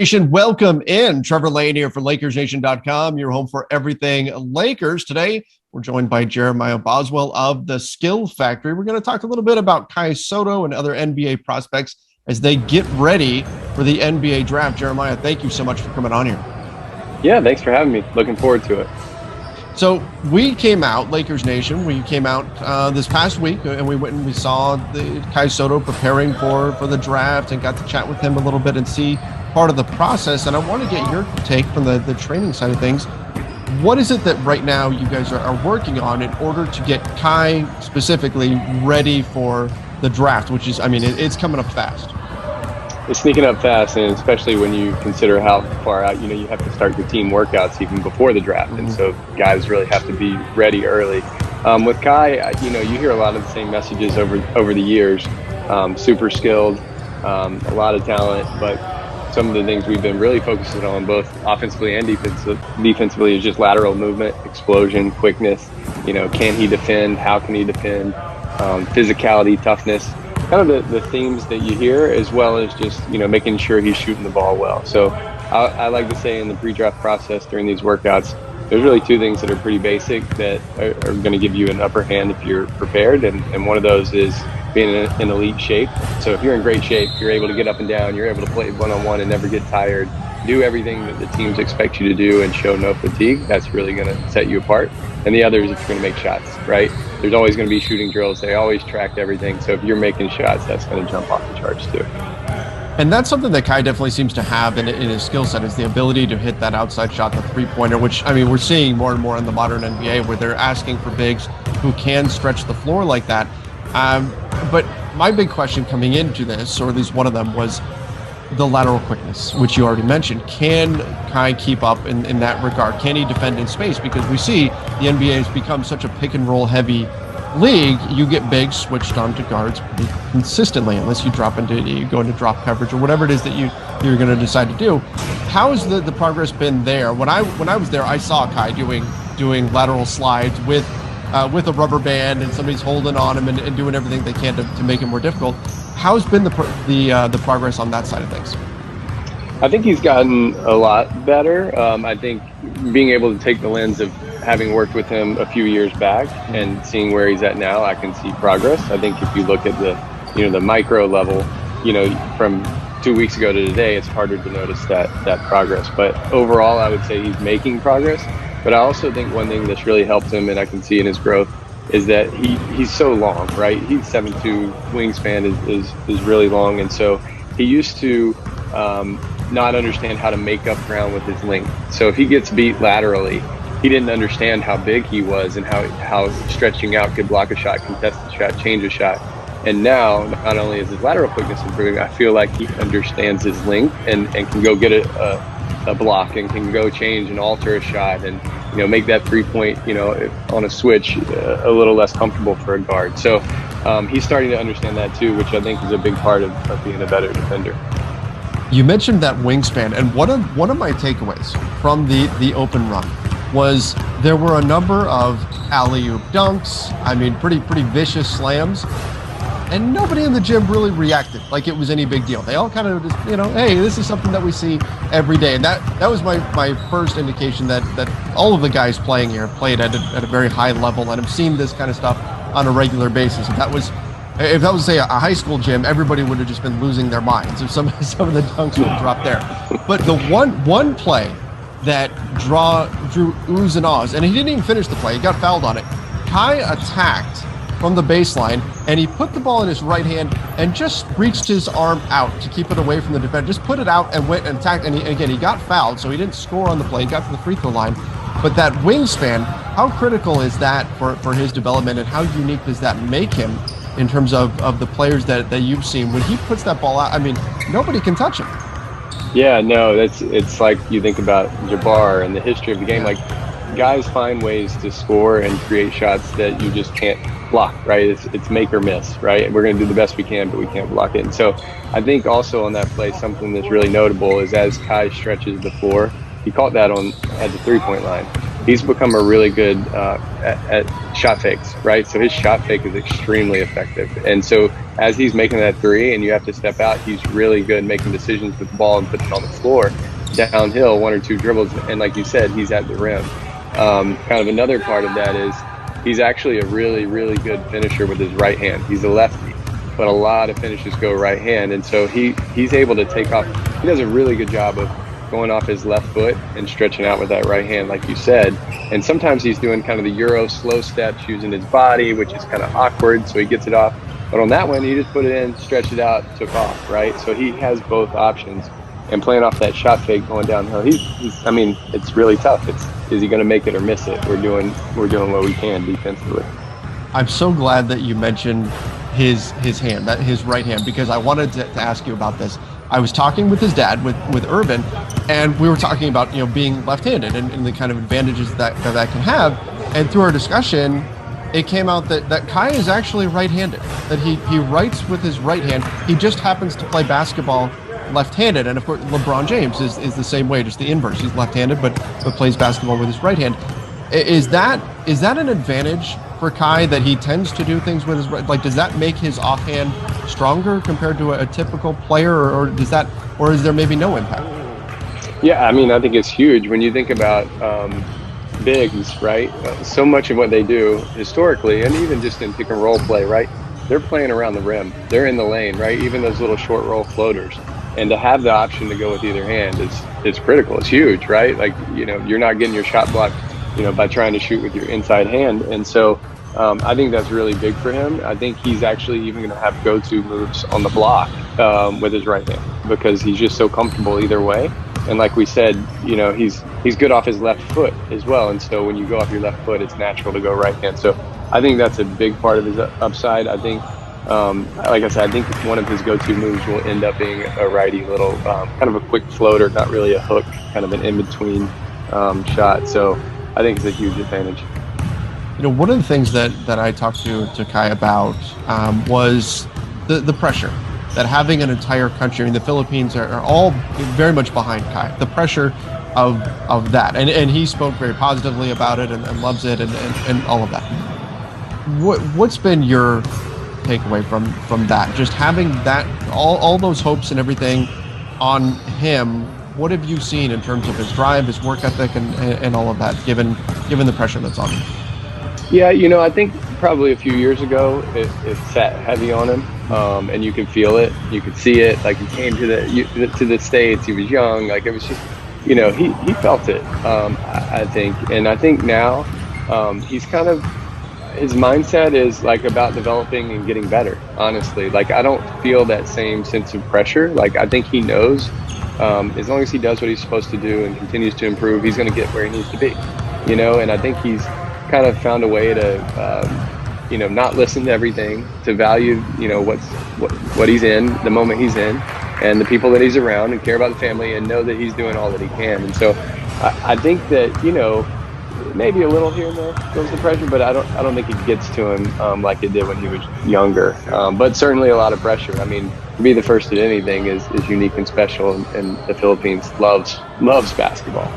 Nation, welcome in. Trevor Lane here for LakersNation.com, your home for everything Lakers. Today, we're joined by Jeremiah Boswell of the Skill Factory. We're going to talk a little bit about Kai Sotto and other NBA prospects as they get ready for the NBA draft. Jeremiah, thank you so much for coming on here. Yeah, thanks for having me. Looking forward to it. So we came out, Lakers Nation, we came out this past week, and we went and we saw the Kai Sotto preparing for the draft and got to chat with him a little bit and see part of the process. And I want to get your take from the training side of things. What is it that right now you guys are working on in order to get Kai specifically ready for the draft, which is, I mean, it's coming up fast. It's sneaking up fast, and especially when you consider how far out, you have to start your team workouts even before the draft. And so guys really have to be ready early. With Kai, you hear a lot of the same messages over the years. Super skilled, a lot of talent, but some of the things we've been really focusing on, both offensively and defensively, is just lateral movement, explosion, quickness. Can he defend? How can he defend? Physicality, toughness. Kind of the themes that you hear, as well as just, making sure he's shooting the ball well. So I like to say in the pre-draft process during these workouts, there's really two things that are pretty basic that are going to give you an upper hand if you're prepared. And one of those is being in elite shape. So if you're in great shape, you're able to get up and down, you're able to play one-on-one and never get tired, do everything that the teams expect you to do and show no fatigue. That's really going to set you apart. And the other is if you're going to make shots, right? There's always going to be shooting drills. They always track everything. So if you're making shots, that's going to jump off the charts too. And that's something that Kai definitely seems to have in his skill set, is the ability to hit that outside shot, the three-pointer, which, I mean, we're seeing more and more in the modern NBA where they're asking for bigs who can stretch the floor like that. But my big question coming into this, or at least one of them, was the lateral quickness, which you already mentioned. Can Kai keep up in that regard? Can he defend in space? Because we see the NBA has become such a pick and roll heavy league. You get bigs switched on to guards pretty consistently, unless you go into drop coverage or whatever it is that you're going to decide to do. How has the progress been there? When I was there, I saw Kai doing lateral slides with a rubber band, and somebody's holding on him and doing everything they can to make it more difficult. How's been the progress on that side of things? I think he's gotten a lot better. I think being able to take the lens of having worked with him a few years back and seeing where he's at now, I can see progress. I think if you look at the micro level, from 2 weeks ago to today, it's harder to notice that progress. But overall, I would say he's making progress. But I also think one thing that's really helped him, and I can see in his growth, is that he's so long, right? He's 7'2", wingspan is really long. And so he used to not understand how to make up ground with his length. So if he gets beat laterally, he didn't understand how big he was and how stretching out could block a shot, contest a shot, change a shot. And now, not only is his lateral quickness improving, I feel like he understands his length and can go get a block and can go change and alter a shot and make that 3-point on a switch a little less comfortable for a guard. So he's starting to understand that too, which I think is a big part of being a better defender. You mentioned that wingspan, and one of my takeaways from the open run was there were a number of alley-oop dunks. I mean, pretty vicious slams. And nobody in the gym really reacted like it was any big deal. They all kind of just, hey, this is something that we see every day. And that was my first indication that all of the guys playing here played at a very high level and have seen this kind of stuff on a regular basis. If that was, say, a high school gym, everybody would have just been losing their minds if some of the dunks would drop there. But the one play that drew oohs and ahs, and he didn't even finish the play. He got fouled on it. Kai attacked from the baseline, and he put the ball in his right hand and just reached his arm out to keep it away from the defender. Just put it out and went and attacked. And he got fouled, so he didn't score on the play. He got to the free throw line. But that wingspan, how critical is that for his development, and how unique does that make him in terms of the players that you've seen? When he puts that ball out, I mean, nobody can touch him. Yeah, no, it's like you think about Jabbar and the history of the game. Like, guys find ways to score and create shots that you just can't block, right? It's make or miss, right? We're going to do the best we can, but we can't block it. And so I think also on that play, something that's really notable is as Kai stretches the floor, he caught that at the 3-point line. he's become a really good at shot fakes, right? So his shot fake is extremely effective. And so as he's making that three and you have to step out, he's really good making decisions with the ball and putting it on the floor downhill, one or two dribbles. And like you said, he's at the rim. Kind of another part of that is he's actually a really, really good finisher with his right hand. He's a lefty, but a lot of finishes go right hand. And so he's able to take off. He does a really good job of going off his left foot and stretching out with that right hand, like you said. And sometimes he's doing kind of the Euro slow steps using his body, which is kind of awkward, so he gets it off. But on that one, he just put it in, stretched it out, took off, right? So he has both options. And playing off that shot fake going downhill, I mean, it's really tough. Is he going to make it or miss it? We're doing what we can defensively. I'm so glad that you mentioned his hand, his right hand, because I wanted to ask you about this. I was talking with his dad, with Urban, and we were talking about being left-handed and the kind of advantages that can have. And through our discussion, it came out that Kai is actually right-handed. That he writes with his right hand. He just happens to play basketball left-handed, and of course LeBron James is the same way, just the inverse. He's left-handed, but plays basketball with his right hand. Is that an advantage for Kai, that he tends to do things with his right? Like, does that make his offhand stronger compared to a typical player, or is there maybe no impact? Yeah, I mean, I think it's huge when you think about bigs, right? So much of what they do historically, and even just in pick and roll play, right? They're playing around the rim. They're in the lane, right? Even those little short roll floaters. And to have the option to go with either hand is critical. It's huge, right? Like, you're not getting your shot blocked, by trying to shoot with your inside hand. And so I think that's really big for him. I think he's actually even going to have go-to moves on the block with his right hand, because he's just so comfortable either way. And like we said, he's good off his left foot as well. And so when you go off your left foot, it's natural to go right hand. So I think that's a big part of his upside. I think, like I said, I think one of his go-to moves will end up being a righty little, kind of a quick floater, not really a hook, kind of an in-between shot. So I think it's a huge advantage. One of the things that I talked to Kai about was the pressure that having an entire country. I mean, the Philippines are all very much behind Kai. The pressure of that, and he spoke very positively about it and loves it and all of that. What's been your takeaway from that? Just having that all those hopes and everything on him. What have you seen in terms of his drive, his work ethic, and all of that, given the pressure that's on him? Yeah, I think probably a few years ago it sat heavy on him, and you could feel it, you could see it. Like, he came to the States, he was young, like it was just, he felt it. I think, and I think now he's kind of, his mindset is like about developing and getting better. Honestly, like, I don't feel that same sense of pressure. Like, I think he knows. As long as he does what he's supposed to do and continues to improve, he's going to get where he needs to be, and I think he's kind of found a way to, not listen to everything, to value, what he's in, the moment he's in, and the people that he's around, and care about the family, and know that he's doing all that he can. And so I think that, maybe a little here and there feels the pressure, but I don't think it gets to him like it did when he was younger. But certainly a lot of pressure. I mean, to be the first at anything is unique and special, and the Philippines loves basketball.